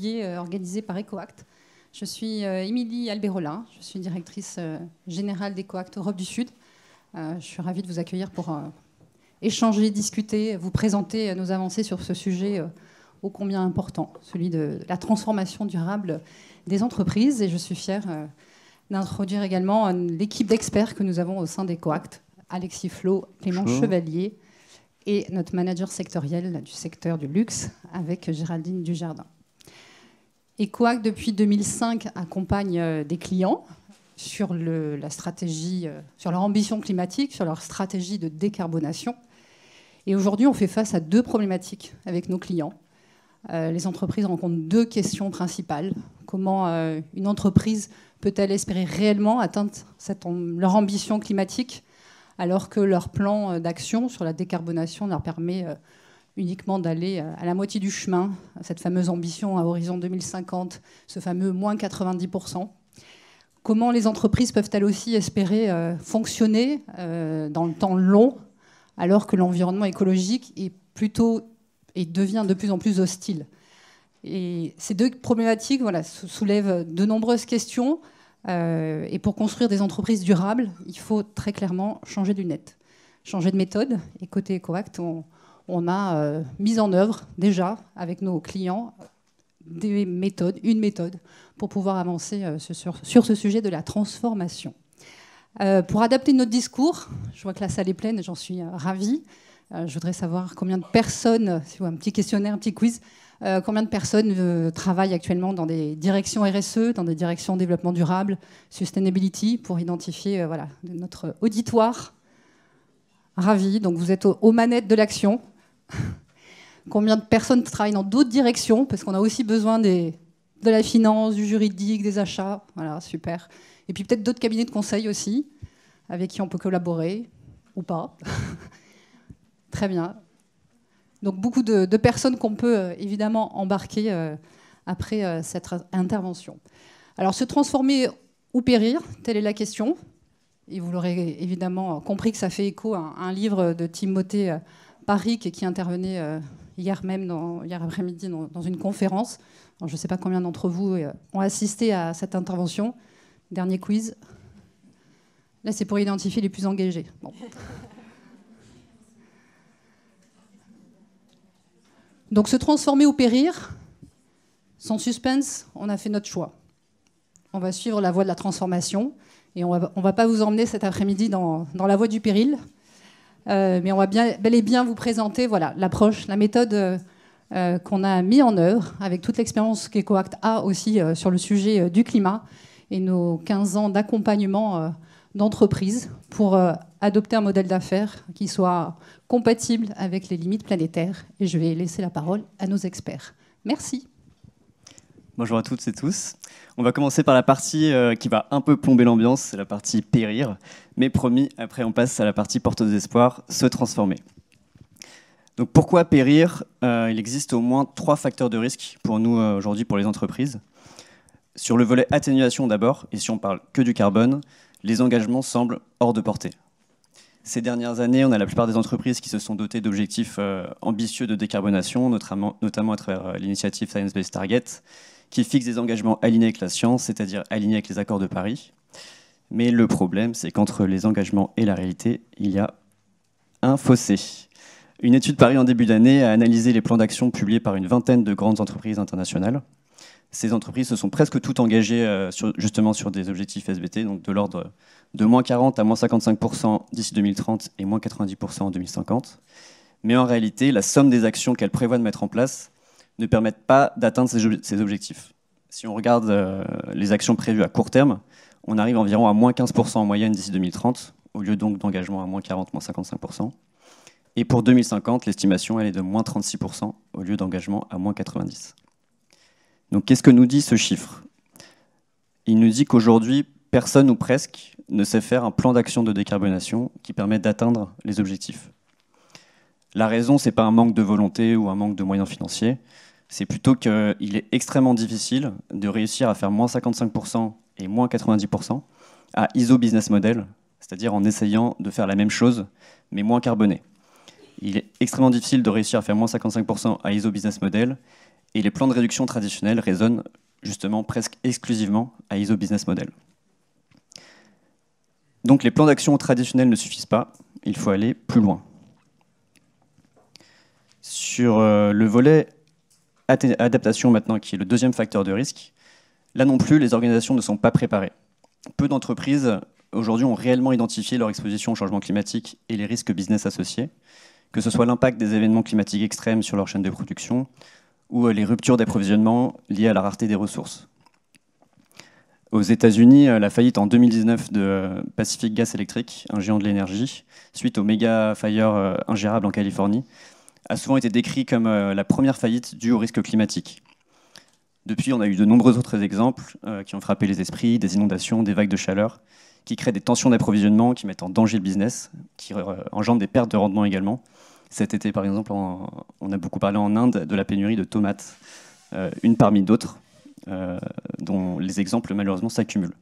atelier organisé par EcoAct. Je suis Émilie Albérolin, je suis directrice générale d'EcoAct Europe du Sud. Je suis ravie de vous accueillir pour échanger, discuter, vous présenter nos avancées sur ce sujet ô combien important, celui de la transformation durable des entreprises. Et je suis fière d'introduire également l'équipe d'experts que nous avons au sein d'EcoAct, Alexis Flo, Clément Chevalier et notre manager sectoriel du secteur du luxe avec Géraldine Dujardin. EcoAct, depuis 2005, accompagne des clients sur la stratégie, sur leur ambition climatique, sur leur stratégie de décarbonation. Et aujourd'hui, on fait face à deux problématiques avec nos clients. Les entreprises rencontrent deux questions principales. Comment une entreprise peut-elle espérer réellement atteindre leur ambition climatique alors que leur plan d'action sur la décarbonation leur permet uniquement d'aller à la moitié du chemin, cette fameuse ambition à horizon 2050, ce fameux moins 90%. Comment les entreprises peuvent-elles aussi espérer fonctionner dans le temps long alors que l'environnement écologique est et devient de plus en plus hostile. Et ces deux problématiques soulèvent de nombreuses questions. Et pour construire des entreprises durables, il faut très clairement changer de lunettes, changer de méthode. Et côté EcoAct, on a mis en œuvre déjà avec nos clients une méthode pour pouvoir avancer sur ce sujet de la transformation. Pour adapter notre discours, je vois que la salle est pleine et j'en suis ravie. Je voudrais savoir combien de personnes, si vous avez un petit questionnaire, un petit quiz, combien de personnes travaillent actuellement dans des directions RSE, dans des directions développement durable, sustainability, pour identifier notre auditoire. Ravi, donc vous êtes aux manettes de l'action. Combien de personnes travaillent dans d'autres directions, parce qu'on a aussi besoin de la finance, du juridique, des achats. Voilà, super. Et puis peut-être d'autres cabinets de conseil aussi, avec qui on peut collaborer, ou pas. Très bien. Donc beaucoup de personnes qu'on peut évidemment embarquer après cette intervention. Alors se transformer ou périr, telle est la question. Et vous l'aurez évidemment compris que ça fait écho à un livre de Timothée Parric qui intervenait hier après-midi dans une conférence. Alors, je ne sais pas combien d'entre vous ont assisté à cette intervention. Dernier quiz. Là, c'est pour identifier les plus engagés. Bon. Donc, se transformer ou périr, sans suspense, on a fait notre choix. On va suivre la voie de la transformation et on va pas vous emmener cet après-midi dans la voie du péril, mais on va bel et bien vous présenter l'approche, la méthode qu'on a mis en œuvre avec toute l'expérience qu'EcoAct a aussi sur le sujet du climat et nos 15 ans d'accompagnement d'entreprises pour adopter un modèle d'affaires qui soit compatible avec les limites planétaires. Et je vais laisser la parole à nos experts. Merci. Bonjour à toutes et tous. On va commencer par la partie qui va un peu plomber l'ambiance, c'est la partie périr. Mais promis, après on passe à la partie porteuse d'espoir, se transformer. Donc pourquoi périr ? Il existe au moins 3 facteurs de risque pour nous aujourd'hui, pour les entreprises. Sur le volet atténuation d'abord, et si on parle que du carbone, les engagements semblent hors de portée. Ces dernières années, on a la plupart des entreprises qui se sont dotées d'objectifs ambitieux de décarbonation, notamment à travers l'initiative Science Based Target, qui fixe des engagements alignés avec la science, c'est-à-dire alignés avec les accords de Paris. Mais le problème, c'est qu'entre les engagements et la réalité, il y a un fossé. Une étude Paris en début d'année a analysé les plans d'action publiés par une vingtaine de grandes entreprises internationales. Ces entreprises se sont presque toutes engagées justement sur des objectifs SBT, donc de l'ordre de moins 40 à moins 55% d'ici 2030 et moins 90% en 2050. Mais en réalité, la somme des actions qu'elles prévoient de mettre en place ne permettent pas d'atteindre ces objectifs. Si on regarde les actions prévues à court terme, on arrive environ à moins 15% en moyenne d'ici 2030, au lieu donc d'engagement à moins 40, moins 55%. Et pour 2050, l'estimation elle est de moins 36%, au lieu d'engagement à moins 90%. Donc qu'est-ce que nous dit ce chiffre ? Il nous dit qu'aujourd'hui, personne ou presque ne sait faire un plan d'action de décarbonation qui permette d'atteindre les objectifs. La raison, ce n'est pas un manque de volonté ou un manque de moyens financiers, c'est plutôt qu'il est extrêmement difficile de réussir à faire moins 55% et moins 90% à ISO Business Model, c'est-à-dire en essayant de faire la même chose, mais moins carboné. Il est extrêmement difficile de réussir à faire moins 55% à ISO Business Model et les plans de réduction traditionnels résonnent justement presque exclusivement à ISO Business Model. Donc les plans d'action traditionnels ne suffisent pas, il faut aller plus loin. Sur le volet adaptation maintenant, qui est le deuxième facteur de risque, là non plus, les organisations ne sont pas préparées. Peu d'entreprises aujourd'hui ont réellement identifié leur exposition au changement climatique et les risques business associés, que ce soit l'impact des événements climatiques extrêmes sur leur chaîne de production ou les ruptures d'approvisionnement liées à la rareté des ressources. Aux États-Unis, la faillite en 2019 de Pacific Gas Electric, un géant de l'énergie, suite au méga fire ingérable en Californie, a souvent été décrit comme la première faillite due au risque climatique. Depuis, on a eu de nombreux autres exemples qui ont frappé les esprits, des inondations, des vagues de chaleur, qui créent des tensions d'approvisionnement, qui mettent en danger le business, qui engendrent des pertes de rendement également. Cet été, par exemple, on a beaucoup parlé en Inde de la pénurie de tomates, une parmi d'autres, dont les exemples malheureusement s'accumulent.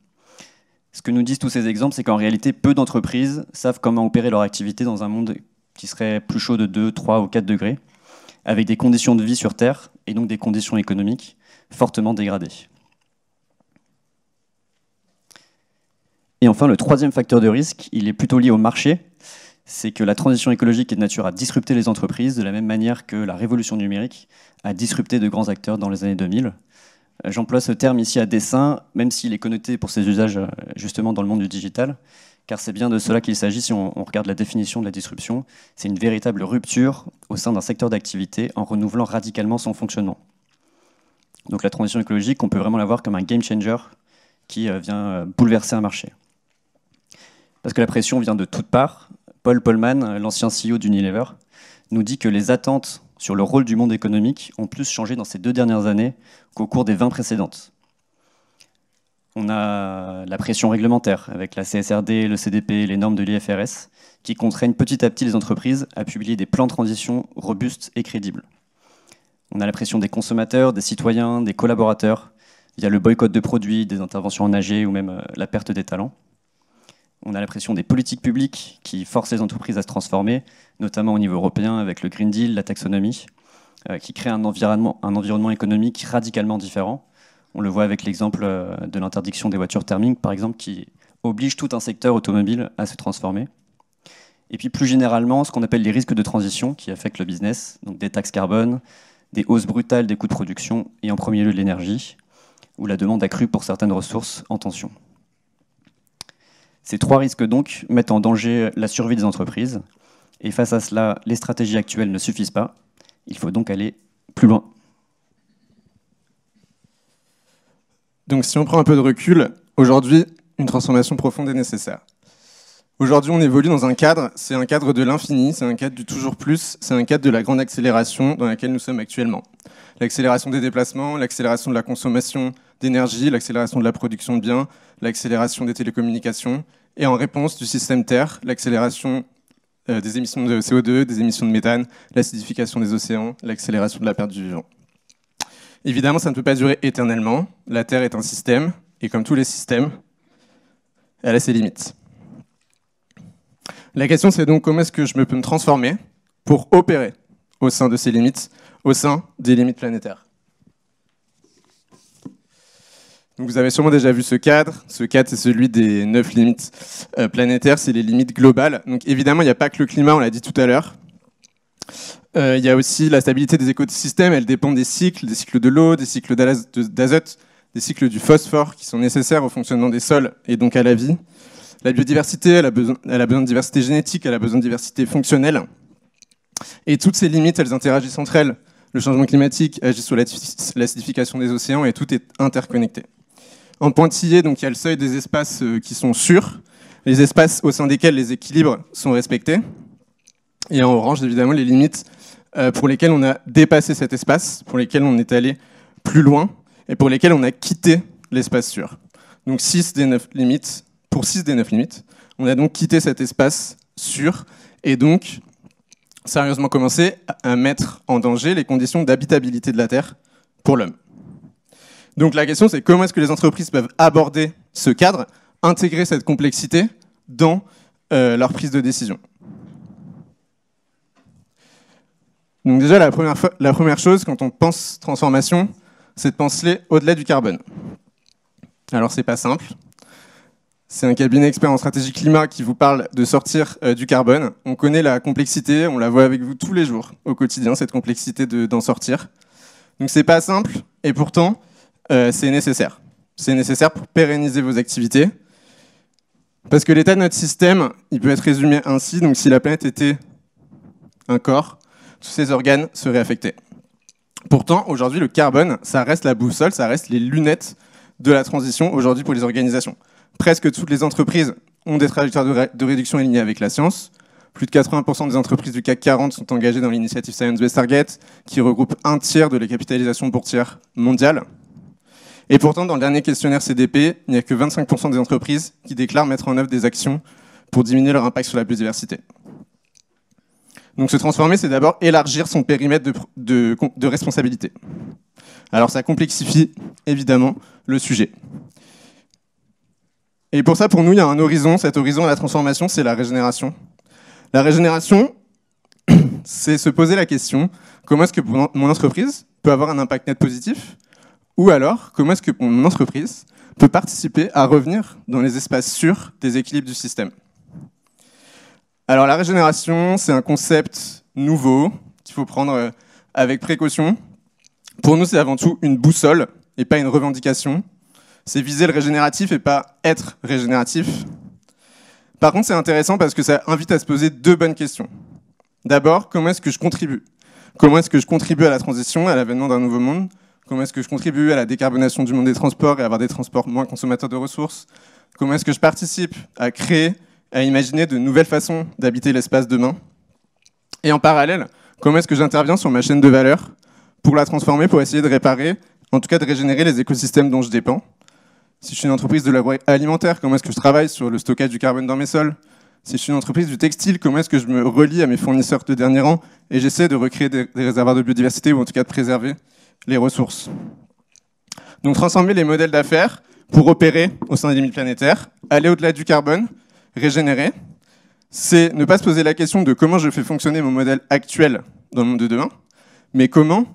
Ce que nous disent tous ces exemples, c'est qu'en réalité, peu d'entreprises savent comment opérer leur activité dans un monde qui serait plus chaud de 2, 3 ou 4 degrés, avec des conditions de vie sur Terre, et donc des conditions économiques fortement dégradées. Et enfin, le troisième facteur de risque, il est plutôt lié au marché, c'est que la transition écologique est de nature à disrupter les entreprises de la même manière que la révolution numérique a disrupté de grands acteurs dans les années 2000. J'emploie ce terme ici à dessein, même s'il est connoté pour ses usages justement dans le monde du digital, car c'est bien de cela qu'il s'agit si on regarde la définition de la disruption. C'est une véritable rupture au sein d'un secteur d'activité en renouvelant radicalement son fonctionnement. Donc la transition écologique, on peut vraiment la voir comme un game changer qui vient bouleverser un marché. Parce que la pression vient de toutes parts. Paul Polman, l'ancien CEO d'Unilever, nous dit que les attentes sur le rôle du monde économique ont plus changé dans ces 2 dernières années qu'au cours des 20 précédentes. On a la pression réglementaire avec la CSRD, le CDP, les normes de l'IFRS, qui contraignent petit à petit les entreprises à publier des plans de transition robustes et crédibles. On a la pression des consommateurs, des citoyens, des collaborateurs, via le boycott de produits, des interventions en AG ou même la perte des talents. On a la pression des politiques publiques qui forcent les entreprises à se transformer, notamment au niveau européen avec le Green Deal, la taxonomie, qui crée un environnement économique radicalement différent. On le voit avec l'exemple de l'interdiction des voitures thermiques, par exemple, qui oblige tout un secteur automobile à se transformer. Et puis plus généralement, ce qu'on appelle les risques de transition qui affectent le business, donc des taxes carbone, des hausses brutales des coûts de production et en premier lieu de l'énergie, ou la demande accrue pour certaines ressources en tension. Ces 3 risques donc mettent en danger la survie des entreprises, et face à cela, les stratégies actuelles ne suffisent pas. Il faut donc aller plus loin. Donc si on prend un peu de recul, aujourd'hui, une transformation profonde est nécessaire. Aujourd'hui, on évolue dans un cadre, c'est un cadre de l'infini, c'est un cadre du toujours plus, c'est un cadre de la grande accélération dans laquelle nous sommes actuellement. L'accélération des déplacements, l'accélération de la consommation d'énergie, l'accélération de la production de biens, l'accélération des télécommunications, et en réponse du système Terre, l'accélération des émissions de CO2, des émissions de méthane, l'acidification des océans, l'accélération de la perte du vivant. Évidemment, ça ne peut pas durer éternellement. La Terre est un système, et comme tous les systèmes, elle a ses limites. La question, c'est donc comment est-ce que je peux me transformer pour opérer au sein de ces limites, au sein des limites planétaires. Donc vous avez sûrement déjà vu ce cadre. Ce cadre, c'est celui des 9 limites planétaires, c'est les limites globales. Donc évidemment, il n'y a pas que le climat, on l'a dit tout à l'heure. Il y a aussi la stabilité des écosystèmes, elle dépend des cycles de l'eau, des cycles d'azote, des cycles du phosphore qui sont nécessaires au fonctionnement des sols et donc à la vie. La biodiversité, elle a besoin de diversité génétique, elle a besoin de diversité fonctionnelle. Et toutes ces limites, elles interagissent entre elles. Le changement climatique agit sur l'acidification des océans et tout est interconnecté. En pointillé, donc, il y a le seuil des espaces qui sont sûrs, les espaces au sein desquels les équilibres sont respectés. Et en orange, évidemment, les limites pour lesquelles on a dépassé cet espace, pour lesquelles on est allé plus loin et pour lesquelles on a quitté l'espace sûr. Donc 6 des 9 limites, pour 6 des 9 limites, on a donc quitté cet espace sûr et donc sérieusement commencé à mettre en danger les conditions d'habitabilité de la Terre pour l'homme. Donc la question, c'est comment est-ce que les entreprises peuvent aborder ce cadre, intégrer cette complexité dans leur prise de décision. Donc déjà, la première chose, quand on pense transformation, c'est de penser au-delà du carbone. Alors, c'est pas simple. C'est un cabinet expert en stratégie climat qui vous parle de sortir du carbone. On connaît la complexité, on la voit avec vous tous les jours, au quotidien, cette complexité d'en sortir. Donc c'est pas simple, et pourtant, c'est nécessaire. C'est nécessaire pour pérenniser vos activités. Parce que l'état de notre système, il peut être résumé ainsi. Donc si la planète était un corps, tous ses organes seraient affectés. Pourtant, aujourd'hui, le carbone, ça reste la boussole, ça reste les lunettes de la transition aujourd'hui pour les organisations. Presque toutes les entreprises ont des trajectoires de réduction alignées avec la science. Plus de 80% des entreprises du CAC 40 sont engagées dans l'initiative Science Based Targets, qui regroupe un tiers de la capitalisation boursière mondiale. Et pourtant, dans le dernier questionnaire CDP, il n'y a que 25% des entreprises qui déclarent mettre en œuvre des actions pour diminuer leur impact sur la biodiversité. Donc se transformer, c'est d'abord élargir son périmètre de responsabilité. Alors ça complexifie évidemment le sujet. Et pour ça, pour nous, il y a un horizon. Cet horizon de la transformation, c'est la régénération. La régénération, c'est se poser la question, comment est-ce que mon entreprise peut avoir un impact net positif? Ou alors, comment est-ce que mon entreprise peut participer à revenir dans les espaces sûrs des équilibres du système? Alors la régénération, c'est un concept nouveau qu'il faut prendre avec précaution. Pour nous, c'est avant tout une boussole et pas une revendication. C'est viser le régénératif et pas être régénératif. Par contre, c'est intéressant parce que ça invite à se poser deux bonnes questions. D'abord, comment est-ce que je contribue? Comment est-ce que je contribue à la transition, à l'avènement d'un nouveau monde? Comment est-ce que je contribue à la décarbonation du monde des transports et à avoir des transports moins consommateurs de ressources? Comment est-ce que je participe à créer, à imaginer de nouvelles façons d'habiter l'espace demain? Et en parallèle, comment est-ce que j'interviens sur ma chaîne de valeur pour la transformer, pour essayer de réparer, en tout cas de régénérer les écosystèmes dont je dépends? Si je suis une entreprise de l'agroalimentaire, comment est-ce que je travaille sur le stockage du carbone dans mes sols? Si je suis une entreprise du textile, comment est-ce que je me relie à mes fournisseurs de dernier rang et j'essaie de recréer des réservoirs de biodiversité ou en tout cas de préserver les ressources? Donc transformer les modèles d'affaires pour opérer au sein des limites planétaires, aller au-delà du carbone, régénérer, c'est ne pas se poser la question de comment je fais fonctionner mon modèle actuel dans le monde de demain, mais comment,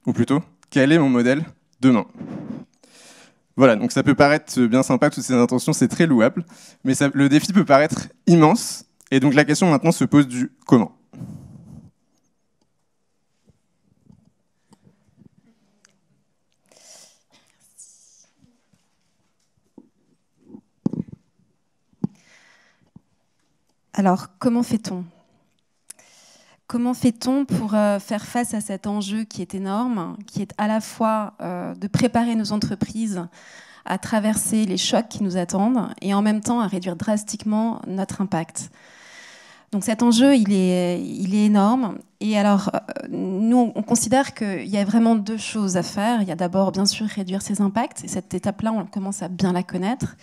ou plutôt, quel est mon modèle demain? Voilà, donc ça peut paraître bien sympa, toutes ces intentions, c'est très louable, mais le défi peut paraître immense, et donc la question maintenant se pose du comment. Alors, comment fait-on? Comment fait-on pour faire face à cet enjeu qui est énorme, qui est à la fois de préparer nos entreprises à traverser les chocs qui nous attendent et en même temps à réduire drastiquement notre impact? Donc cet enjeu, il est énorme. Et alors, nous, on considère qu'il y a vraiment deux choses à faire. Il y a d'abord, bien sûr, réduire ses impacts. Et cette étape-là, on commence à bien la connaître.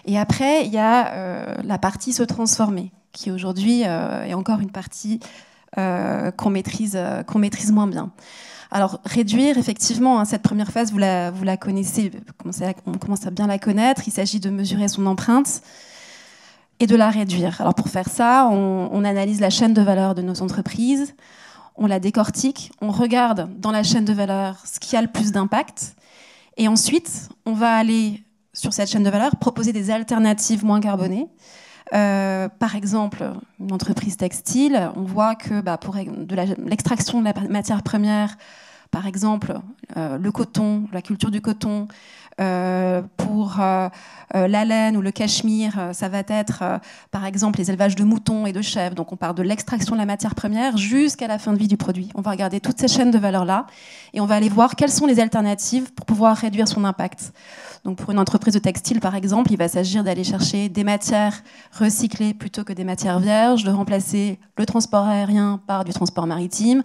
Et après, il y a la partie se transformer, qui aujourd'hui est encore une partie qu'on maîtrise moins bien. Alors, réduire, effectivement, cette première phase, vous la connaissez, on commence à bien la connaître. Il s'agit de mesurer son empreinte et de la réduire. Alors, pour faire ça, on analyse la chaîne de valeur de nos entreprises, on la décortique, on regarde dans la chaîne de valeur ce qui a le plus d'impact, et ensuite, on va aller sur cette chaîne de valeur proposer des alternatives moins carbonées. Par exemple, une entreprise textile, on voit que pour l'extraction de la matière première, par exemple, le coton, la culture du coton, pour la laine ou le cachemire, ça va être, par exemple, les élevages de moutons et de chèvres. Donc on part de l'extraction de la matière première jusqu'à la fin de vie du produit. On va regarder toutes ces chaînes de valeur-là et on va aller voir quelles sont les alternatives pour pouvoir réduire son impact. Donc pour une entreprise de textile, par exemple, il va s'agir d'aller chercher des matières recyclées plutôt que des matières vierges, de remplacer le transport aérien par du transport maritime,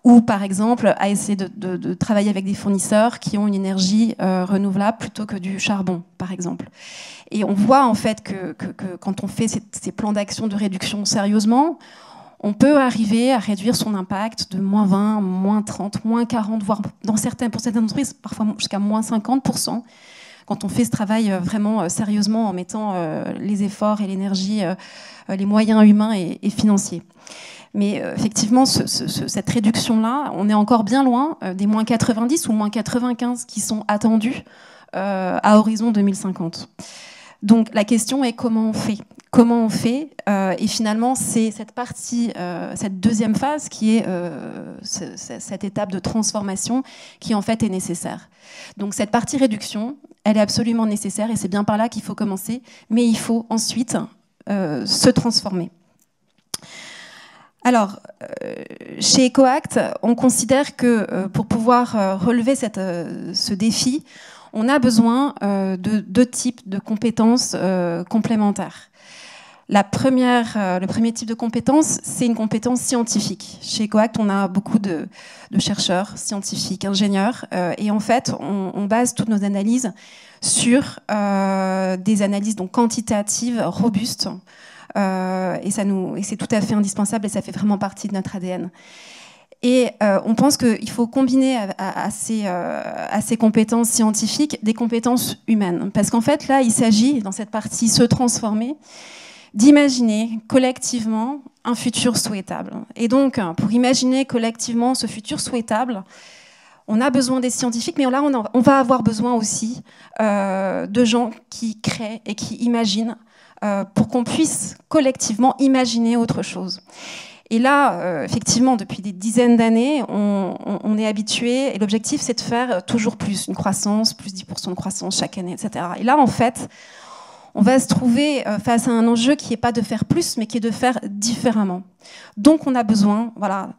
ou par exemple à essayer de travailler avec des fournisseurs qui ont une énergie renouvelable plutôt que du charbon, par exemple. Et on voit en fait que quand on fait ces plans d'action de réduction sérieusement, on peut arriver à réduire son impact de moins 20, moins 30, moins 40, voire pour certaines entreprises, parfois jusqu'à moins 50%, quand on fait ce travail vraiment sérieusement en mettant les efforts et l'énergie, les moyens humains et financiers. Mais effectivement, cette réduction-là, on est encore bien loin des moins 90 ou moins 95 qui sont attendus à horizon 2050. Donc la question est comment on fait ? Comment on fait ? Et finalement, c'est cette partie, cette deuxième phase qui est cette étape de transformation qui en fait est nécessaire. Donc cette partie réduction, elle est absolument nécessaire et c'est bien par là qu'il faut commencer, mais il faut ensuite se transformer. Alors, chez EcoAct, on considère que pour pouvoir relever ce défi, on a besoin de deux types de compétences complémentaires. Le premier type de compétence, c'est une compétence scientifique. Chez EcoAct, on a beaucoup de chercheurs, scientifiques, ingénieurs, et en fait, on base toutes nos analyses sur des analyses donc quantitatives, robustes, et c'est tout à fait indispensable et ça fait vraiment partie de notre ADN. Et on pense qu'il faut combiner à ces compétences scientifiques des compétences humaines. Parce qu'en fait, là, il s'agit, dans cette partie se transformer, d'imaginer collectivement un futur souhaitable. Et donc, pour imaginer collectivement ce futur souhaitable, on a besoin des scientifiques, mais là, on va avoir besoin aussi de gens qui créent et qui imaginent pour qu'on puisse collectivement imaginer autre chose. Et là, effectivement, depuis des dizaines d'années, on est habitué, et l'objectif, c'est de faire toujours plus, une croissance, plus 10% de croissance chaque année, etc. Et là, en fait, on va se trouver face à un enjeu qui n'est pas de faire plus, mais qui est de faire différemment. Donc, on a besoin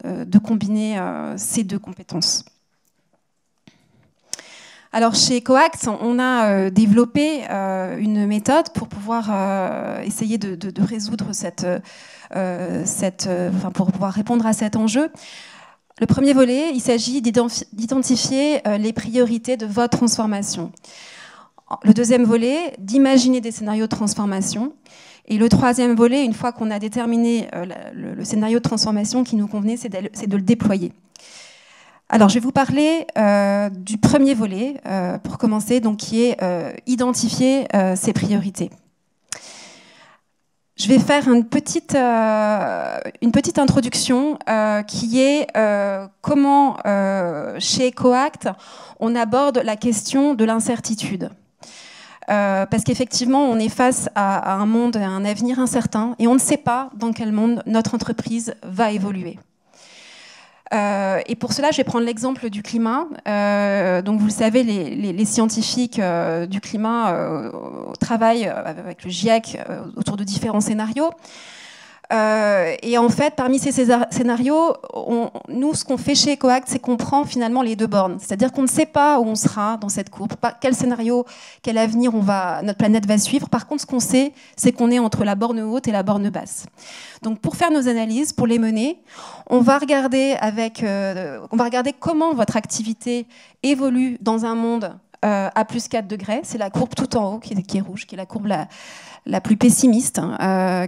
de combiner ces deux compétences. Alors, chez EcoAct, on a développé une méthode pour pouvoir essayer de résoudre pour pouvoir répondre à cet enjeu. Le premier volet, il s'agit d'identifier les priorités de votre transformation. Le deuxième volet, d'imaginer des scénarios de transformation. Et le troisième volet, une fois qu'on a déterminé le scénario de transformation qui nous convenait, c'est de le déployer. Alors, je vais vous parler du premier volet, pour commencer, donc, qui est identifier ses priorités. Je vais faire une petite introduction qui est comment, chez EcoAct, on aborde la question de l'incertitude. Parce qu'effectivement, on est face à un monde, à un avenir incertain, et on ne sait pas dans quel monde notre entreprise va évoluer. Et pour cela, je vais prendre l'exemple du climat. Donc, vous le savez, les scientifiques du climat travaillent avec le GIEC autour de différents scénarios. Et en fait, parmi ces scénarios, nous, ce qu'on fait chez EcoAct, c'est qu'on prend finalement les deux bornes. C'est-à-dire qu'on ne sait pas où on sera dans cette courbe, quel scénario, quel avenir notre planète va suivre. Par contre, ce qu'on sait, c'est qu'on est entre la borne haute et la borne basse. Donc, pour faire nos analyses, pour les mener, on va regarder comment votre activité évolue dans un monde à plus 4 degrés. C'est la courbe tout en haut qui est rouge, qui est la courbe la plus pessimiste,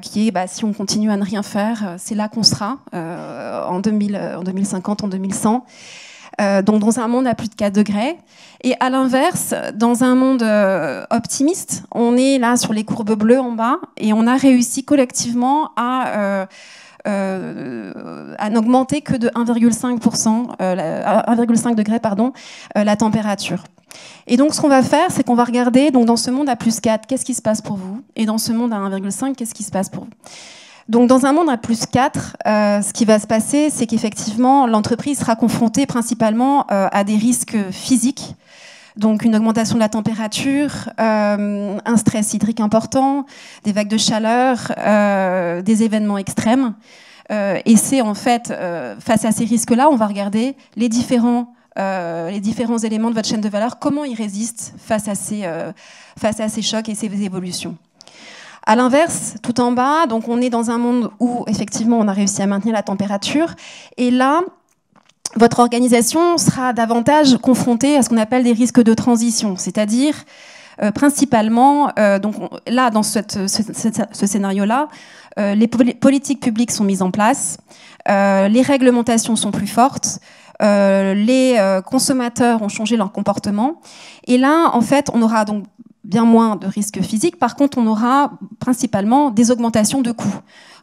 qui est, si on continue à ne rien faire, c'est là qu'on sera en 2050, en 2100. Donc dans un monde à plus de 4 degrés. Et à l'inverse, dans un monde optimiste, on est là sur les courbes bleues en bas et on a réussi collectivement à n'augmenter que de 1,5 degré, la température. Et donc, ce qu'on va faire, c'est qu'on va regarder, donc, dans ce monde à plus 4, qu'est-ce qui se passe pour vous ? Et dans ce monde à 1,5, qu'est-ce qui se passe pour vous ? Donc, dans un monde à plus 4, ce qui va se passer, c'est qu'effectivement, l'entreprise sera confrontée principalement à des risques physiques. Donc, une augmentation de la température, un stress hydrique important, des vagues de chaleur, des événements extrêmes. Et c'est en fait, face à ces risques-là, on va regarder les différents éléments de votre chaîne de valeur, comment ils résistent face à ces chocs et ces évolutions. À l'inverse, tout en bas, donc on est dans un monde où effectivement on a réussi à maintenir la température, et là, votre organisation sera davantage confrontée à ce qu'on appelle des risques de transition, c'est-à-dire principalement, donc là dans ce scénario-là, les politiques publiques sont mises en place, les réglementations sont plus fortes. Les consommateurs ont changé leur comportement. Et là, en fait, on aura donc bien moins de risques physiques. Par contre, on aura principalement des augmentations de coûts.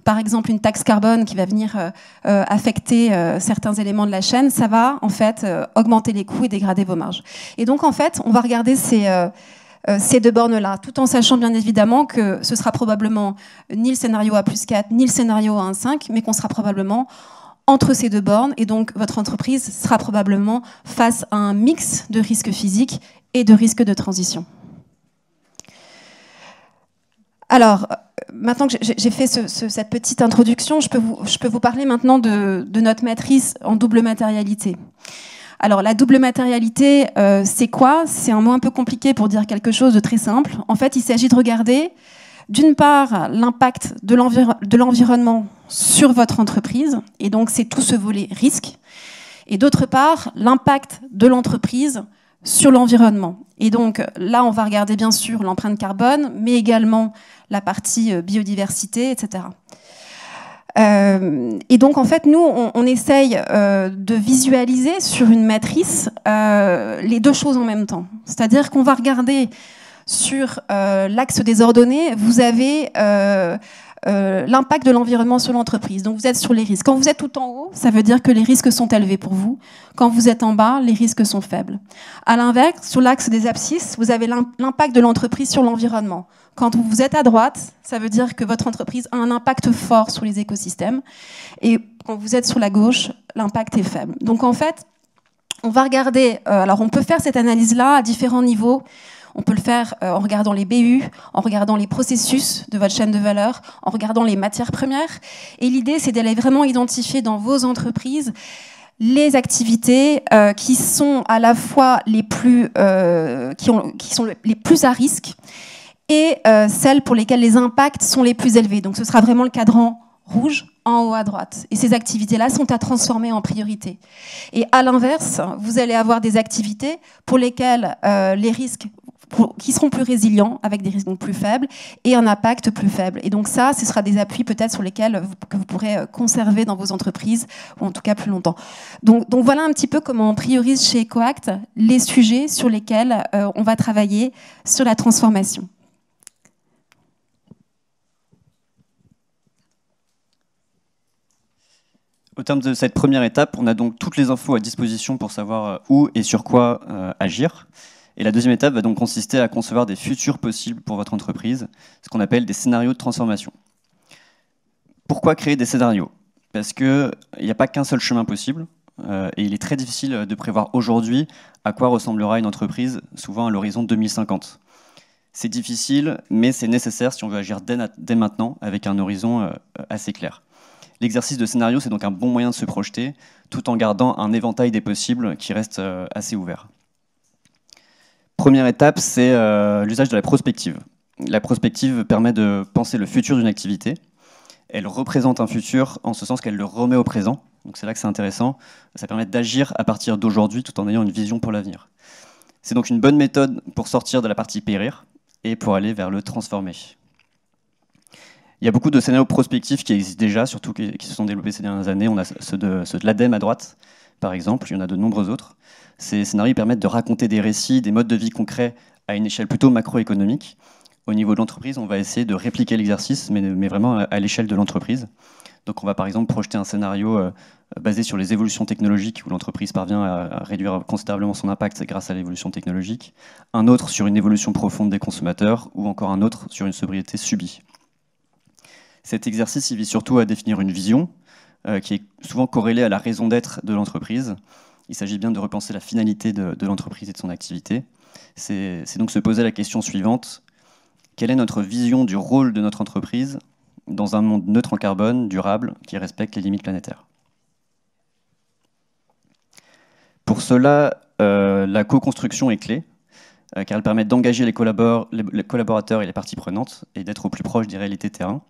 par exemple une taxe carbone qui va venir affecter certains éléments de la chaîne, ça va en fait augmenter les coûts et dégrader vos marges. Et donc en fait, on va regarder ces deux bornes-là, tout en sachant bien évidemment que ce sera probablement ni le scénario A plus 4, ni le scénario A 5, mais qu'on sera probablement entre ces deux bornes, et donc votre entreprise sera probablement face à un mix de risques physiques et de risques de transition. Alors, maintenant que j'ai fait cette petite introduction, je peux vous parler maintenant de notre matrice en double matérialité. Alors, la double matérialité, c'est quoi? C'est un mot un peu compliqué pour dire quelque chose de très simple. En fait, il s'agit de regarder, d'une part, l'impact de l'environnement sur votre entreprise, et donc c'est tout ce volet risque, et d'autre part, l'impact de l'entreprise sur l'environnement. Et donc là, on va regarder bien sûr l'empreinte carbone, mais également la partie biodiversité, etc. Et donc en fait, nous, on essaye de visualiser sur une matrice les deux choses en même temps. C'est-à-dire qu'on va regarder sur l'axe des ordonnées, vous avez l'impact de l'environnement sur l'entreprise. Donc vous êtes sur les risques. Quand vous êtes tout en haut, ça veut dire que les risques sont élevés pour vous. Quand vous êtes en bas, les risques sont faibles. À l'inverse, sur l'axe des abscisses, vous avez l'impact de l'entreprise sur l'environnement. Quand vous êtes à droite, ça veut dire que votre entreprise a un impact fort sur les écosystèmes. Et quand vous êtes sur la gauche, l'impact est faible. Donc en fait, on va regarder... alors on peut faire cette analyse-là à différents niveaux. On peut le faire en regardant les BU, en regardant les processus de votre chaîne de valeur, en regardant les matières premières. Et l'idée, c'est d'aller vraiment identifier dans vos entreprises les activités qui sont à la fois les plus, qui sont les plus à risque et celles pour lesquelles les impacts sont les plus élevés. Donc ce sera vraiment le cadran rouge en haut à droite. Et ces activités-là sont à transformer en priorité. Et à l'inverse, vous allez avoir des activités pour lesquelles les risques qui seront plus résilients, avec des risques donc plus faibles, et un impact plus faible. Et donc ça, ce sera des appuis peut-être sur lesquels que vous pourrez conserver dans vos entreprises, ou en tout cas plus longtemps. Donc voilà un petit peu comment on priorise chez EcoAct les sujets sur lesquels on va travailler sur la transformation. Au terme de cette première étape, on a donc toutes les infos à disposition pour savoir où et sur quoi agir. Et la deuxième étape va donc consister à concevoir des futurs possibles pour votre entreprise, ce qu'on appelle des scénarios de transformation. Pourquoi créer des scénarios? Parce qu'il n'y a pas qu'un seul chemin possible, et il est très difficile de prévoir aujourd'hui à quoi ressemblera une entreprise, souvent à l'horizon 2050. C'est difficile, mais c'est nécessaire si on veut agir dès maintenant, avec un horizon assez clair. L'exercice de scénario, c'est donc un bon moyen de se projeter, tout en gardant un éventail des possibles qui reste assez ouvert. Première étape, c'est l'usage de la prospective. La prospective permet de penser le futur d'une activité. Elle représente un futur en ce sens qu'elle le remet au présent. Donc c'est là que c'est intéressant. Ça permet d'agir à partir d'aujourd'hui tout en ayant une vision pour l'avenir. C'est donc une bonne méthode pour sortir de la partie périr et pour aller vers le transformer. Il y a beaucoup de scénarios prospectifs qui existent déjà, surtout qui se sont développés ces dernières années. On a ceux de l'ADEME à droite, par exemple. Il y en a de nombreux autres. Ces scénarios permettent de raconter des récits, des modes de vie concrets à une échelle plutôt macroéconomique. Au niveau de l'entreprise, on va essayer de répliquer l'exercice, mais vraiment à l'échelle de l'entreprise. Donc on va par exemple projeter un scénario basé sur les évolutions technologiques où l'entreprise parvient à réduire considérablement son impact grâce à l'évolution technologique, un autre sur une évolution profonde des consommateurs ou encore un autre sur une sobriété subie. Cet exercice il vise surtout à définir une vision qui est souvent corrélée à la raison d'être de l'entreprise. Il s'agit bien de repenser la finalité de l'entreprise et de son activité. C'est donc se poser la question suivante: quelle est notre vision du rôle de notre entreprise dans un monde neutre en carbone, durable, qui respecte les limites planétaires? Pour cela, la co-construction est clé, car elle permet d'engager les collaborateurs et les parties prenantes et d'être au plus proche des réalités terrain.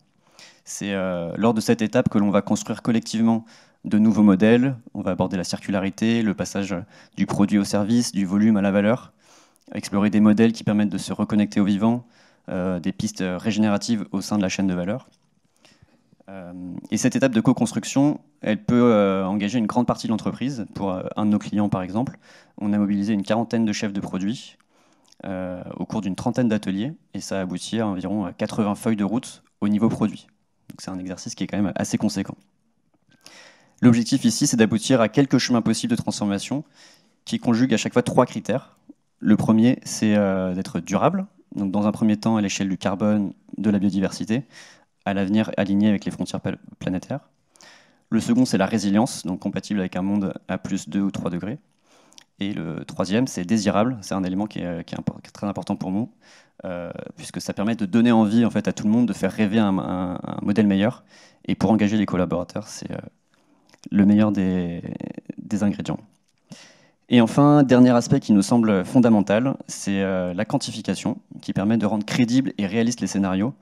C'est lors de cette étape que l'on va construire collectivement de nouveaux modèles. On va aborder la circularité, le passage du produit au service, du volume à la valeur, explorer des modèles qui permettent de se reconnecter au vivant, des pistes régénératives au sein de la chaîne de valeur. Et cette étape de co-construction, elle peut engager une grande partie de l'entreprise. Pour un de nos clients, par exemple, on a mobilisé une quarantaine de chefs de produits au cours d'une trentaine d'ateliers, et ça a abouti à environ 80 feuilles de route au niveau produit. Donc c'est un exercice qui est quand même assez conséquent. L'objectif ici, c'est d'aboutir à quelques chemins possibles de transformation qui conjuguent à chaque fois 3 critères. Le premier, c'est d'être durable. Donc dans un premier temps, à l'échelle du carbone, de la biodiversité, à l'avenir aligné avec les frontières planétaires. Le second, c'est la résilience, donc compatible avec un monde à plus 2 ou 3 degrés. Et le troisième, c'est désirable. C'est un élément qui est très important pour nous, puisque ça permet de donner envie en fait, à tout le monde de faire rêver un modèle meilleur. Et pour engager les collaborateurs, c'est le meilleur des ingrédients. Et enfin, dernier aspect qui nous semble fondamental, c'est la quantification, qui permet de rendre crédibles et réalistes les scénarios.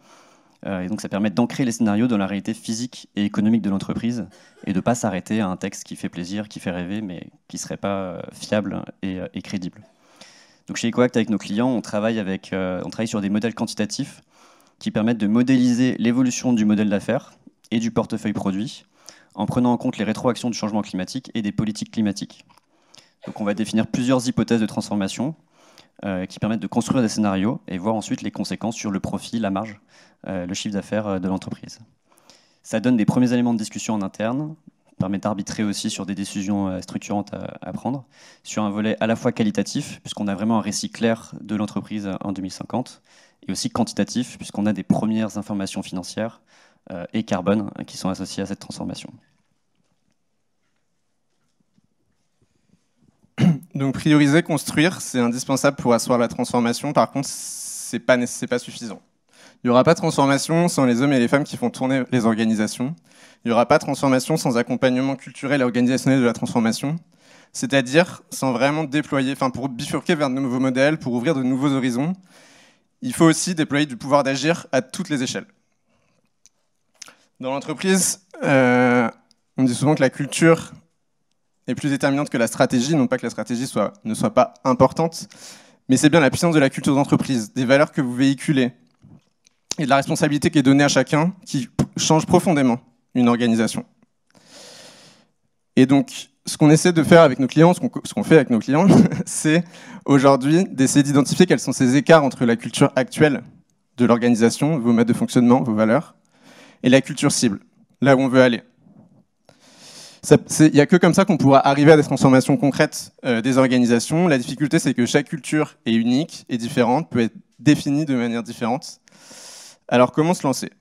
Et donc ça permet d'ancrer les scénarios dans la réalité physique et économique de l'entreprise et de ne pas s'arrêter à un texte qui fait plaisir, qui fait rêver, mais qui ne serait pas fiable et crédible. Donc chez EcoAct, avec nos clients, on travaille sur des modèles quantitatifs qui permettent de modéliser l'évolution du modèle d'affaires et du portefeuille produit en prenant en compte les rétroactions du changement climatique et des politiques climatiques. Donc on va définir plusieurs hypothèses de transformation qui permettent de construire des scénarios et voir ensuite les conséquences sur le profit, la marge, le chiffre d'affaires de l'entreprise. Ça donne des premiers éléments de discussion en interne, permet d'arbitrer aussi sur des décisions structurantes à prendre, sur un volet à la fois qualitatif, puisqu'on a vraiment un récit clair de l'entreprise en 2050, et aussi quantitatif, puisqu'on a des premières informations financières et carbone qui sont associées à cette transformation. Donc prioriser, construire, c'est indispensable pour asseoir la transformation. Par contre, c'est pas suffisant. Il n'y aura pas de transformation sans les hommes et les femmes qui font tourner les organisations. Il n'y aura pas de transformation sans accompagnement culturel et organisationnel de la transformation. C'est-à-dire sans vraiment déployer, pour bifurquer vers de nouveaux modèles, pour ouvrir de nouveaux horizons, il faut aussi déployer du pouvoir d'agir à toutes les échelles. Dans l'entreprise, on dit souvent que la culture est plus déterminante que la stratégie, non pas que la stratégie ne soit pas importante, mais c'est bien la puissance de la culture d'entreprise, des valeurs que vous véhiculez et de la responsabilité qui est donnée à chacun qui change profondément une organisation. Et donc, ce qu'on essaie de faire avec nos clients, ce qu'on fait avec nos clients, c'est aujourd'hui d'essayer d'identifier quels sont ces écarts entre la culture actuelle de l'organisation, vos modes de fonctionnement, vos valeurs, et la culture cible, là où on veut aller. Il n'y a que comme ça qu'on pourra arriver à des transformations concrètes des organisations. La difficulté, c'est que chaque culture est unique et différente, peut être définie de manière différente. Alors, comment se lancer ?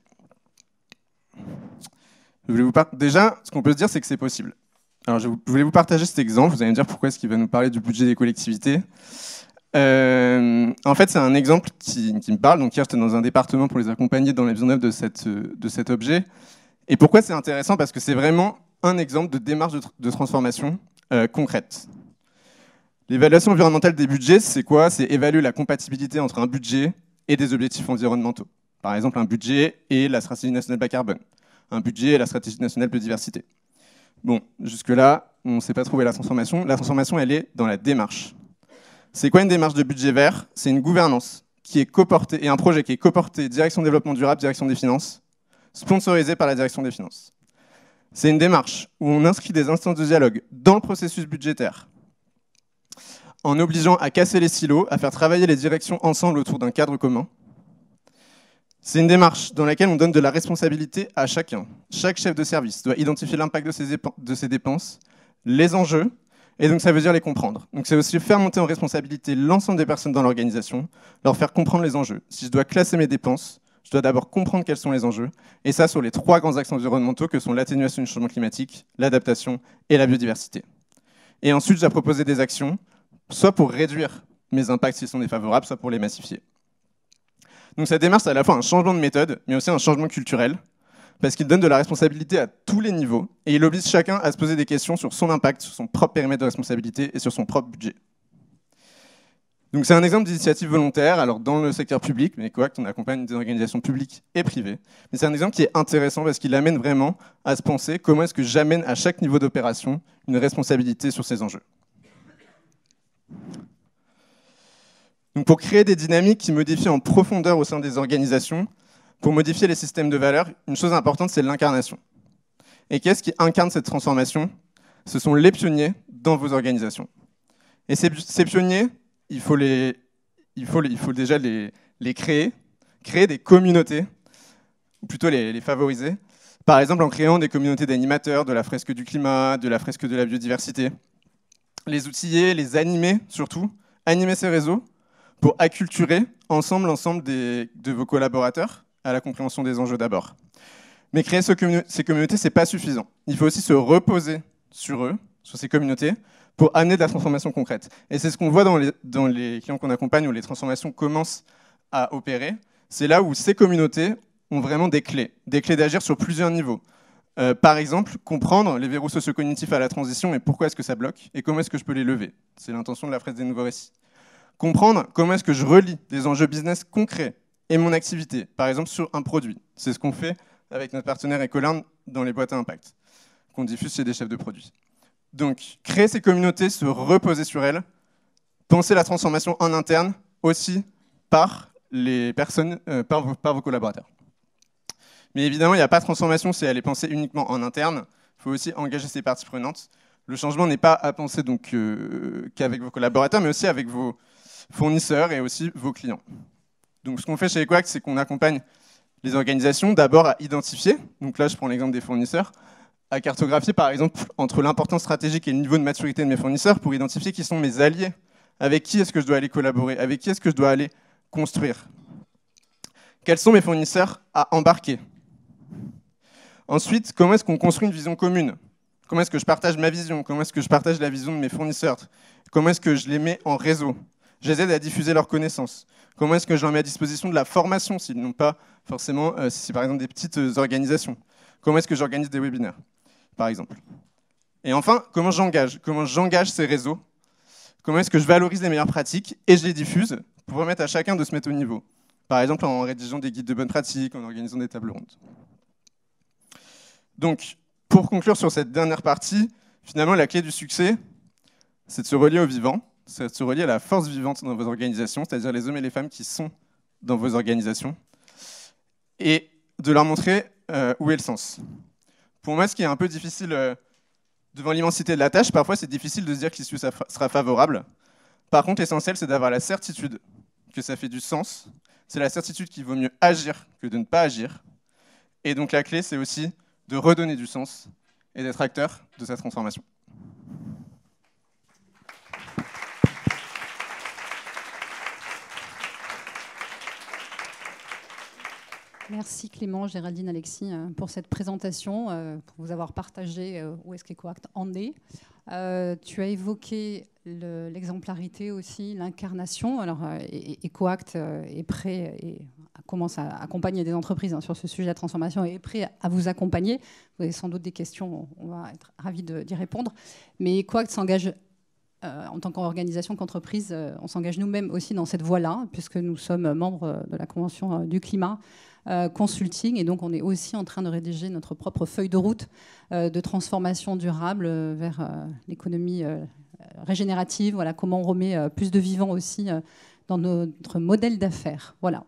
Déjà, ce qu'on peut se dire, c'est que c'est possible. Alors, je voulais vous partager cet exemple. Vous allez me dire pourquoi est-ce qu'il va nous parler du budget des collectivités. En fait, c'est un exemple qui me parle. Donc, hier, j'étais dans un département pour les accompagner dans la mise en œuvre de cet objet. Et pourquoi c'est intéressant ? Parce que c'est vraiment un exemple de démarche de transformation concrète. L'évaluation environnementale des budgets, c'est quoi ? C'est évaluer la compatibilité entre un budget et des objectifs environnementaux. Par exemple, un budget et la stratégie nationale bas carbone. Un budget et la stratégie nationale biodiversité. Bon, jusque-là, on ne sait pas trouver la transformation. La transformation, elle est dans la démarche. C'est quoi une démarche de budget vert ? C'est une gouvernance qui est coportée, et un projet qui est coporté direction développement durable, direction des finances, sponsorisé par la direction des finances. C'est une démarche où on inscrit des instances de dialogue dans le processus budgétaire, en obligeant à casser les silos, à faire travailler les directions ensemble autour d'un cadre commun. C'est une démarche dans laquelle on donne de la responsabilité à chacun. Chaque chef de service doit identifier l'impact de ses dépenses, les enjeux, et donc ça veut dire les comprendre. Donc c'est aussi faire monter en responsabilité l'ensemble des personnes dans l'organisation, leur faire comprendre les enjeux. Si je dois classer mes dépenses, je dois d'abord comprendre quels sont les enjeux, et ça sur les 3 grands axes environnementaux que sont l'atténuation du changement climatique, l'adaptation et la biodiversité. Et ensuite, je dois proposer des actions, soit pour réduire mes impacts s'ils sont défavorables, soit pour les massifier. Donc cette démarche, c'est à la fois un changement de méthode, mais aussi un changement culturel, parce qu'il donne de la responsabilité à tous les niveaux, et il oblige chacun à se poser des questions sur son impact, sur son propre périmètre de responsabilité et sur son propre budget. Donc c'est un exemple d'initiative volontaire, alors dans le secteur public, mais EcoAct, on accompagne des organisations publiques et privées, mais c'est un exemple qui est intéressant parce qu'il amène vraiment à se penser comment est-ce que j'amène à chaque niveau d'opération une responsabilité sur ces enjeux. Donc pour créer des dynamiques qui modifient en profondeur au sein des organisations, pour modifier les systèmes de valeurs, une chose importante, c'est l'incarnation. Et qu'est-ce qui incarne cette transformation ? Ce sont les pionniers dans vos organisations. Et ces pionniers, il faut déjà les créer des communautés ou plutôt les favoriser. Par exemple, en créant des communautés d'animateurs de la fresque du climat, de la fresque de la biodiversité. Les outiller, les animer surtout, animer ces réseaux pour acculturer ensemble l'ensemble de vos collaborateurs à la compréhension des enjeux d'abord. Mais créer ces communautés, ce n'est pas suffisant. Il faut aussi se reposer sur eux, sur ces communautés, pour amener de la transformation concrète. Et c'est ce qu'on voit dans les clients qu'on accompagne, où les transformations commencent à opérer. C'est là où ces communautés ont vraiment des clés d'agir sur plusieurs niveaux. Par exemple, comprendre les verrous socio-cognitifs à la transition et pourquoi est-ce que ça bloque, et comment est-ce que je peux les lever. C'est l'intention de la fresque des nouveaux récits. Comprendre comment est-ce que je relie des enjeux business concrets et mon activité, par exemple sur un produit. C'est ce qu'on fait avec notre partenaire Ecolearn dans les boîtes à impact, qu'on diffuse chez des chefs de produits. Donc, créer ces communautés, se reposer sur elles, penser la transformation en interne aussi par les personnes, par vos collaborateurs. Mais évidemment, il n'y a pas de transformation si elle est pensée uniquement en interne. Il faut aussi engager ses parties prenantes. Le changement n'est pas à penser donc qu'avec vos collaborateurs, mais aussi avec vos fournisseurs et aussi vos clients. Donc, ce qu'on fait chez EcoAct, c'est qu'on accompagne les organisations d'abord à identifier, donc là je prends l'exemple des fournisseurs, à cartographier par exemple entre l'importance stratégique et le niveau de maturité de mes fournisseurs pour identifier qui sont mes alliés, avec qui est-ce que je dois aller collaborer, avec qui est-ce que je dois aller construire. Quels sont mes fournisseurs à embarquer? Ensuite, comment est-ce qu'on construit une vision commune? Comment est-ce que je partage ma vision? Comment est-ce que je partage la vision de mes fournisseurs? Comment est-ce que je les mets en réseau? Je les aide à diffuser leurs connaissances. Comment est-ce que je leur mets à disposition de la formation s'ils n'ont pas forcément, si c'est par exemple des petites organisations? Comment est-ce que j'organise des webinaires, par exemple? Et enfin, comment j'engage ces réseaux? Comment est-ce que je valorise les meilleures pratiques et je les diffuse pour permettre à chacun de se mettre au niveau? Par exemple, en rédigeant des guides de bonnes pratiques, en organisant des tables rondes. Donc, pour conclure sur cette dernière partie, finalement, la clé du succès, c'est de se relier au vivant, c'est de se relier à la force vivante dans vos organisations, c'est-à-dire les hommes et les femmes qui sont dans vos organisations, et de leur montrer où est le sens. Pour moi, ce qui est un peu difficile devant l'immensité de la tâche, parfois c'est difficile de se dire que l'issue sera favorable. Par contre, l'essentiel, c'est d'avoir la certitude que ça fait du sens. C'est la certitude qu'il vaut mieux agir que de ne pas agir. Et donc la clé, c'est aussi de redonner du sens et d'être acteur de cette transformation. Merci Clément, Géraldine, Alexis pour cette présentation, pour vous avoir partagé où est-ce qu'EcoAct en est. Tu as évoqué l'exemplarité aussi, l'incarnation. Alors EcoAct est prêt et commence à accompagner des entreprises sur ce sujet de la transformation et est prêt à vous accompagner. Vous avez sans doute des questions, on va être ravis d'y répondre. Mais EcoAct s'engage en tant qu'organisation, qu'entreprise, on s'engage nous-mêmes aussi dans cette voie-là, puisque nous sommes membres de la Convention du climat consulting, et donc on est aussi en train de rédiger notre propre feuille de route de transformation durable vers l'économie régénérative. Voilà, comment on remet plus de vivant aussi dans notre modèle d'affaires. Voilà.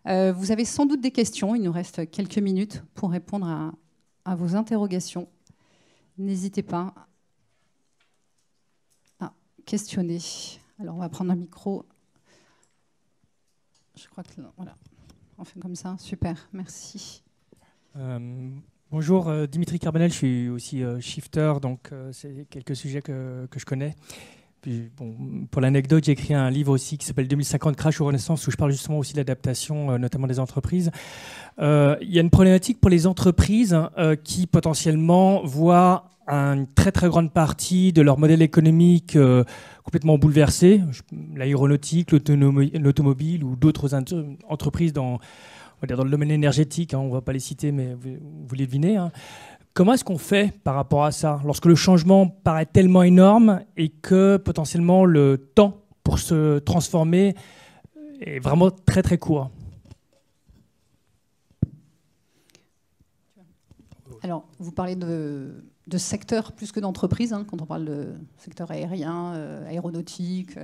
Vous avez sans doute des questions, il nous reste quelques minutes pour répondre à vos interrogations. N'hésitez pas à questionner. Alors on va prendre un micro. Je crois que voilà. On fait comme ça, super, merci. Bonjour, Dimitri Carbonel, je suis aussi shifter, donc c'est quelques sujets que je connais. Puis, bon, pour l'anecdote, j'ai écrit un livre aussi qui s'appelle 2050 Crash ou Renaissance, où je parle justement aussi de l'adaptation, notamment des entreprises. Il y a une problématique pour les entreprises qui potentiellement voient une très très grande partie de leur modèle économique complètement bouleversé. L'aéronautique, l'automobile ou d'autres entreprises dans le domaine énergétique, on ne va pas les citer, mais vous les devinez. Comment est-ce qu'on fait par rapport à ça, lorsque le changement paraît tellement énorme et que potentiellement le temps pour se transformer est vraiment très très court? Alors, vous parlez de secteur plus que d'entreprise, quand on parle de secteur aérien, aéronautique.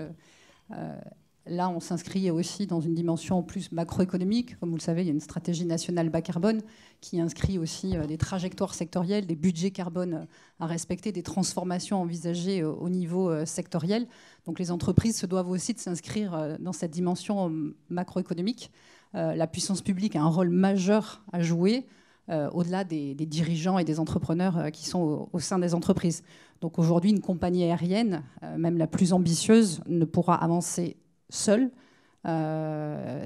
Là, on s'inscrit aussi dans une dimension plus macroéconomique. Comme vous le savez, il y a une stratégie nationale bas carbone qui inscrit aussi des trajectoires sectorielles, des budgets carbone à respecter, des transformations envisagées au niveau sectoriel. Donc les entreprises se doivent aussi de s'inscrire dans cette dimension macroéconomique. la puissance publique a un rôle majeur à jouer au-delà des dirigeants et des entrepreneurs qui sont au sein des entreprises. Donc aujourd'hui, une compagnie aérienne, même la plus ambitieuse, ne pourra avancer seule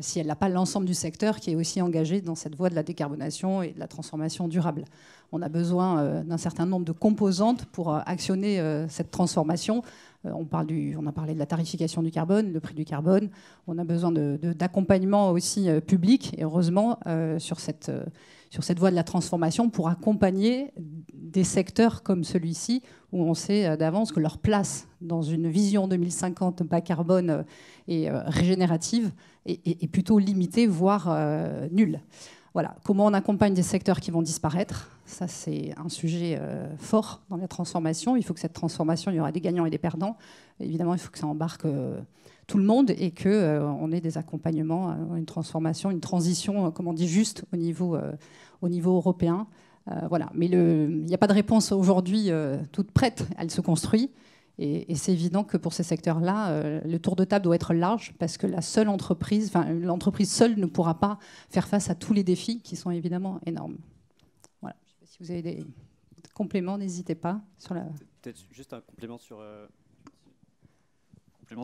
si elle n'a pas l'ensemble du secteur qui est aussi engagé dans cette voie de la décarbonation et de la transformation durable. On a besoin d'un certain nombre de composantes pour actionner cette transformation. On a parlé de la tarification du carbone, le prix du carbone. On a besoin d'accompagnement aussi public, et heureusement, sur cette voie de la transformation pour accompagner des secteurs comme celui-ci, où on sait d'avance que leur place dans une vision 2050 bas carbone et régénérative est plutôt limitée, voire nulle. Voilà. Comment on accompagne des secteurs qui vont disparaître? Ça, c'est un sujet fort dans la transformation. Il faut que cette transformation, il y aura des gagnants et des perdants. Et évidemment, il faut que ça embarque tout le monde et qu'on ait des accompagnements, une transformation, une transition, comme on dit, juste au niveau européen. Voilà. Mais il n'y a pas de réponse aujourd'hui toute prête. Elle se construit. Et c'est évident que pour ces secteurs-là, le tour de table doit être large parce que l'entreprise seule ne pourra pas faire face à tous les défis qui sont évidemment énormes. Voilà. Je sais pas si vous avez des compléments, n'hésitez pas. Peut-être juste un complément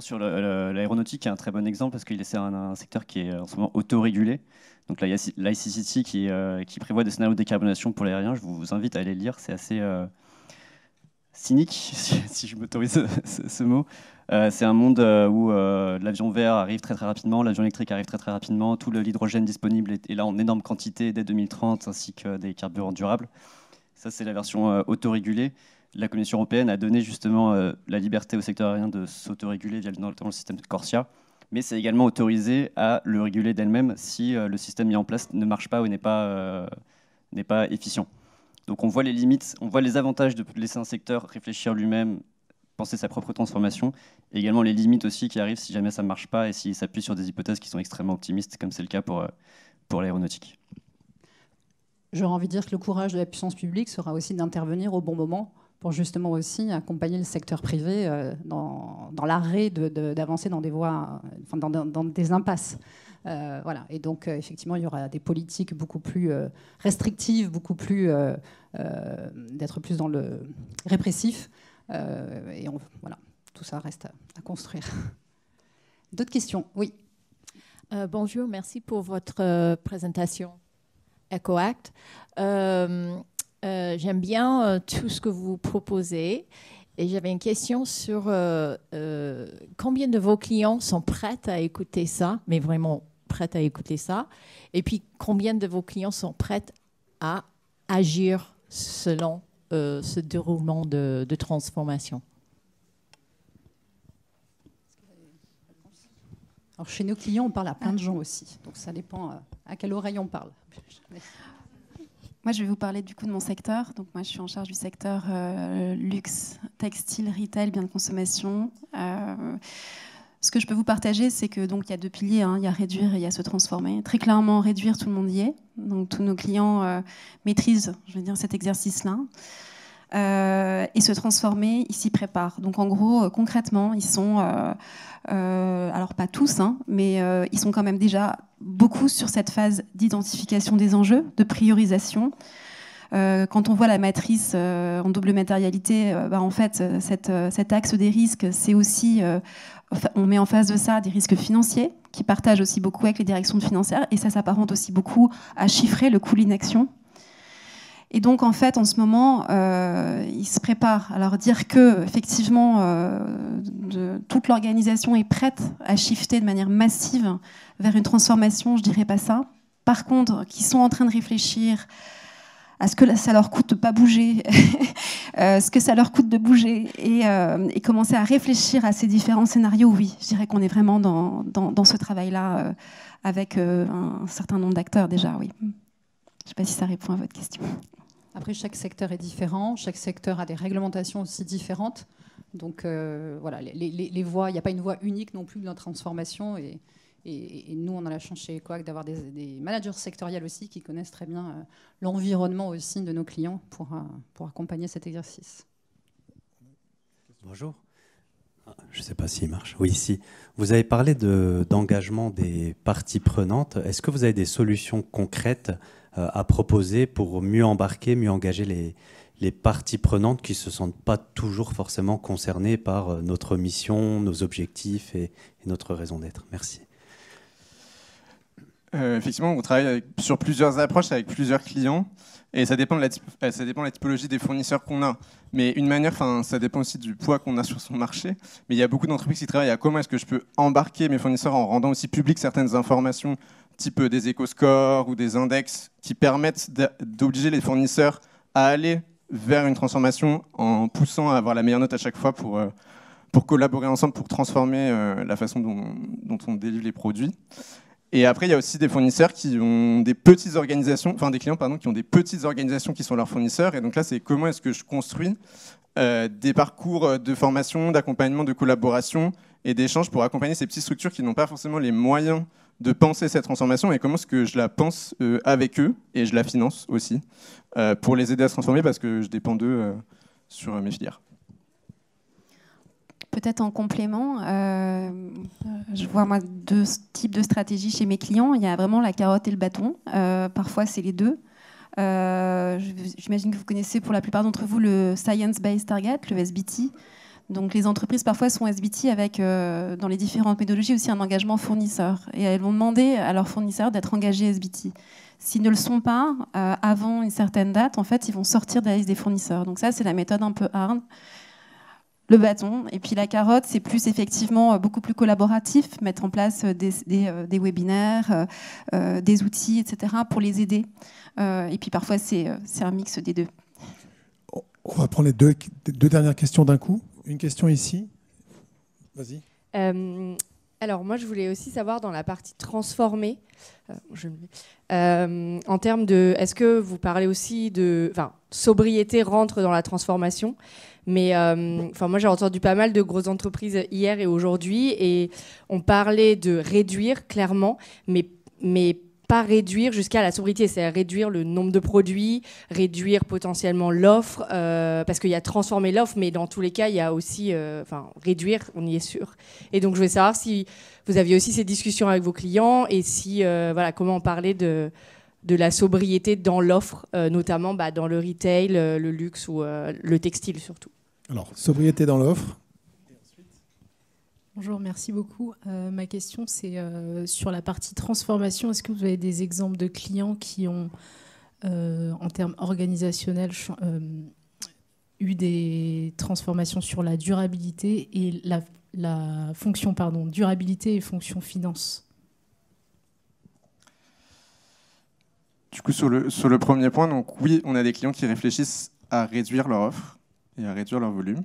sur l'aéronautique, qui est un très bon exemple parce qu'il est un secteur qui est en ce moment autorégulé. Donc là, il y a l'ICCT qui prévoit des scénarios de décarbonation pour l'aérien. Je vous invite à aller le lire, c'est assez cynique, si je m'autorise ce mot. C'est un monde où l'avion vert arrive très très rapidement, l'avion électrique arrive très très rapidement, tout l'hydrogène disponible est là en énorme quantité dès 2030, ainsi que des carburants durables. Ça, c'est la version autorégulée. La Commission européenne a donné justement la liberté au secteur aérien de s'autoréguler via notamment le système de Corsia, mais c'est également autorisé à le réguler d'elle-même si le système mis en place ne marche pas ou n'est pas efficient. Donc on voit les limites, on voit les avantages de laisser un secteur réfléchir lui-même, penser sa propre transformation, et également les limites aussi qui arrivent si jamais ça ne marche pas et s'il s'appuie sur des hypothèses qui sont extrêmement optimistes, comme c'est le cas pour l'aéronautique. J'aurais envie de dire que le courage de la puissance publique sera aussi d'intervenir au bon moment pour justement aussi accompagner le secteur privé dans l'arrêt d'avancer dans des voies, dans des impasses. Voilà. Et donc, effectivement, il y aura des politiques beaucoup plus restrictives, beaucoup plus d'être plus dans le répressif. Voilà, tout ça reste à construire. D'autres questions? Oui. Bonjour, merci pour votre présentation EcoAct. J'aime bien tout ce que vous proposez. Et j'avais une question sur combien de vos clients sont prêts à écouter ça, mais vraiment prêts à écouter ça. Et puis, combien de vos clients sont prêts à agir selon ce déroulement de transformation? Alors, chez nos clients, on parle à plein de gens aussi. Donc, ça dépend à quelle oreille on parle. Moi, je vais vous parler du coup de mon secteur. Donc, moi, je suis en charge du secteur luxe, textile, retail, biens de consommation. Ce que je peux vous partager, c'est que donc il y a deux piliers. Il y a réduire et il y a se transformer. Très clairement, réduire, tout le monde y est. Donc, tous nos clients maîtrisent, je vais dire, cet exercice-là. Et se transformer, ils s'y préparent. Donc, en gros, concrètement, ils sont, alors pas tous, mais ils sont quand même déjà beaucoup sur cette phase d'identification des enjeux, de priorisation. Quand on voit la matrice en double matérialité, en fait, cet axe des risques, c'est aussi, on met en face de ça des risques financiers qui partagent aussi beaucoup avec les directions financières, et ça s'apparente aussi beaucoup à chiffrer le coût de l'inaction. Et donc, en fait, en ce moment, ils se préparent. Alors, dire que, effectivement, toute l'organisation est prête à shifter de manière massive vers une transformation, je dirais pas ça. Par contre, qu'ils sont en train de réfléchir à ce que ça leur coûte de pas bouger, ce que ça leur coûte de bouger, et commencer à réfléchir à ces différents scénarios, oui, je dirais qu'on est vraiment dans ce travail-là avec un certain nombre d'acteurs déjà, oui. Je ne sais pas si ça répond à votre question. Après, chaque secteur est différent, chaque secteur a des réglementations aussi différentes. Donc voilà, les voies, il n'y a pas une voie unique non plus de la transformation. Et nous, on a la chance chez EcoAct d'avoir des managers sectoriels aussi qui connaissent très bien l'environnement aussi de nos clients pour accompagner cet exercice. Bonjour. Je ne sais pas s'il marche. Oui, si. Vous avez parlé d'engagement des parties prenantes. Est-ce que vous avez des solutions concrètes à proposer pour mieux embarquer, mieux engager les parties prenantes qui ne se sentent pas toujours forcément concernées par notre mission, nos objectifs et notre raison d'être? Merci. Effectivement, on travaille sur plusieurs approches avec plusieurs clients et ça dépend de la typologie des fournisseurs qu'on a. Mais une manière, ça dépend aussi du poids qu'on a sur son marché. Mais il y a beaucoup d'entreprises qui travaillent à comment est-ce que je peux embarquer mes fournisseurs en rendant aussi publiques certaines informations, type des éco-scores ou des index, qui permettent d'obliger les fournisseurs à aller vers une transformation en poussant à avoir la meilleure note à chaque fois pour collaborer ensemble, pour transformer la façon dont on délivre les produits. Et après, il y a aussi des fournisseurs qui ont des petites organisations, enfin des clients qui ont des petites organisations qui sont leurs fournisseurs. Et donc là, c'est comment est-ce que je construis des parcours de formation, d'accompagnement, de collaboration et d'échange pour accompagner ces petites structures qui n'ont pas forcément les moyens de penser cette transformation et comment est-ce que je la pense avec eux et je la finance aussi pour les aider à se transformer parce que je dépends d'eux sur mes filières. Peut-être en complément, je vois moi deux types de stratégies chez mes clients. Il y a vraiment la carotte et le bâton. Parfois, c'est les deux. J'imagine que vous connaissez pour la plupart d'entre vous le Science Based Target, le SBT. Donc les entreprises parfois sont SBT avec, dans les différentes méthodologies, aussi un engagement fournisseur. Et elles vont demander à leurs fournisseurs d'être engagés SBT. S'ils ne le sont pas, avant une certaine date, en fait, ils vont sortir de la liste des fournisseurs. Donc ça, c'est la méthode un peu hard. Le bâton. Et puis la carotte, c'est plus effectivement beaucoup plus collaboratif, mettre en place des webinaires, des outils, etc. pour les aider. Et puis parfois, c'est un mix des deux. On va prendre les deux dernières questions d'un coup. Une question ici. Vas-y. Alors moi, je voulais aussi savoir dans la partie transformée, en termes de, est-ce que vous parlez aussi de, sobriété rentre dans la transformation, mais moi j'ai entendu pas mal de grosses entreprises hier et aujourd'hui, et on parlait de réduire clairement, mais pas réduire jusqu'à la sobriété, c'est réduire le nombre de produits, réduire potentiellement l'offre, parce qu'il y a transformer l'offre, mais dans tous les cas, il y a aussi réduire, on y est sûr. Et donc, je voulais savoir si vous aviez aussi ces discussions avec vos clients et si, comment on parlait de la sobriété dans l'offre, notamment dans le retail, le luxe ou le textile surtout. Alors, sobriété dans l'offre. Bonjour, merci beaucoup. Ma question, c'est sur la partie transformation. Est-ce que vous avez des exemples de clients qui ont, en termes organisationnels, eu des transformations sur la durabilité et la fonction, durabilité et fonction finance? Du coup, sur le premier point, donc oui, on a des clients qui réfléchissent à réduire leur offre et à réduire leur volume.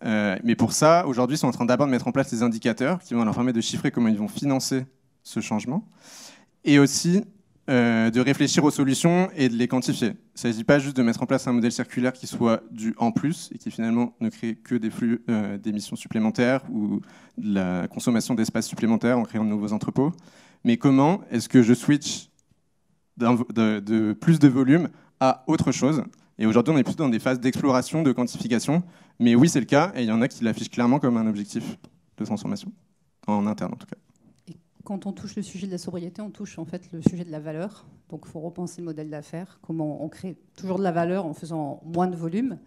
Mais pour ça, aujourd'hui, ils sont en train d'abord de mettre en place des indicateurs qui vont leur permettre de chiffrer comment ils vont financer ce changement et aussi de réfléchir aux solutions et de les quantifier. Il ne s'agit pas juste de mettre en place un modèle circulaire qui soit du en plus et qui finalement ne crée que des flux d'émissions supplémentaires ou de la consommation d'espace supplémentaire en créant de nouveaux entrepôts. Mais comment est-ce que je switch de plus de volume à autre chose? Et aujourd'hui, on est plutôt dans des phases d'exploration, de quantification. Mais oui, c'est le cas. Et il y en a qui l'affichent clairement comme un objectif de transformation, en interne en tout cas. Et quand on touche le sujet de la sobriété, on touche en fait le sujet de la valeur. Donc il faut repenser le modèle d'affaires. Comment on crée toujours de la valeur en faisant moins de volume.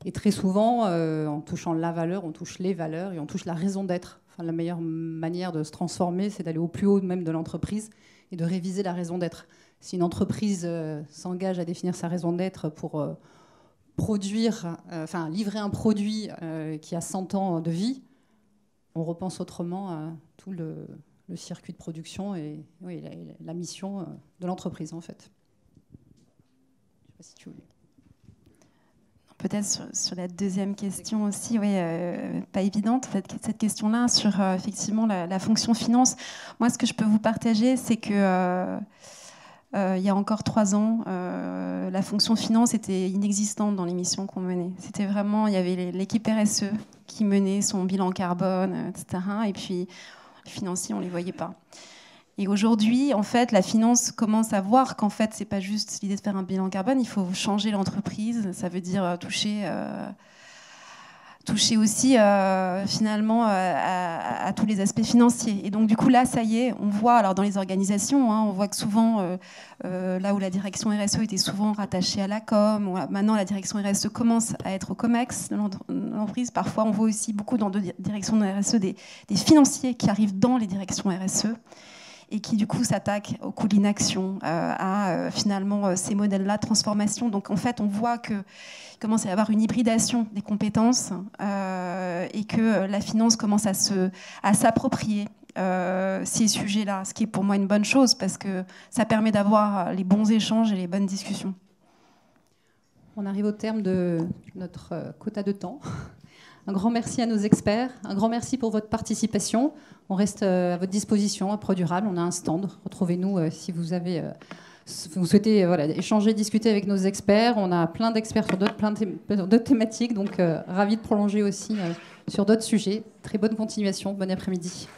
Et très souvent, en touchant la valeur, on touche les valeurs et on touche la raison d'être. Enfin, la meilleure manière de se transformer, c'est d'aller au plus haut même de l'entreprise et de réviser la raison d'être. Si une entreprise s'engage à définir sa raison d'être pour livrer un produit qui a 100 ans de vie, on repense autrement tout le circuit de production et oui, la mission de l'entreprise en fait. Je sais pas si tu voulais. Peut-être sur la deuxième question aussi, pas évidente, cette question-là, sur effectivement la fonction finance. Moi, ce que je peux vous partager, c'est que il y a encore 3 ans, la fonction finance était inexistante dans les missions qu'on menait. C'était vraiment, il y avait l'équipe RSE qui menait son bilan carbone, etc. Et puis, les financiers, on ne les voyait pas. Et aujourd'hui, en fait, la finance commence à voir qu'en fait, c'est pas juste l'idée de faire un bilan carbone, il faut changer l'entreprise. Ça veut dire toucher toucher aussi finalement à tous les aspects financiers. Et donc du coup là, ça y est, on voit, alors dans les organisations, on voit que souvent, là où la direction RSE était souvent rattachée à la com, maintenant la direction RSE commence à être au COMEX de l'entreprise. Parfois, on voit aussi beaucoup dans deux directions de RSE des financiers qui arrivent dans les directions RSE et qui du coup s'attaquent au coût d'inaction, à finalement ces modèles-là de transformation. Donc en fait, on voit qu'il commence à y avoir une hybridation des compétences et que la finance commence à s'approprier ces sujets-là, ce qui est pour moi une bonne chose parce que ça permet d'avoir les bons échanges et les bonnes discussions. On arrive au terme de notre quota de temps. Un grand merci à nos experts, un grand merci pour votre participation. On reste à votre disposition à ProDurable. On a un stand. Retrouvez-nous si vous souhaitez échanger, discuter avec nos experts. On a plein d'experts sur d'autres thématiques, donc ravis de prolonger aussi sur d'autres sujets. Très bonne continuation, bon après-midi.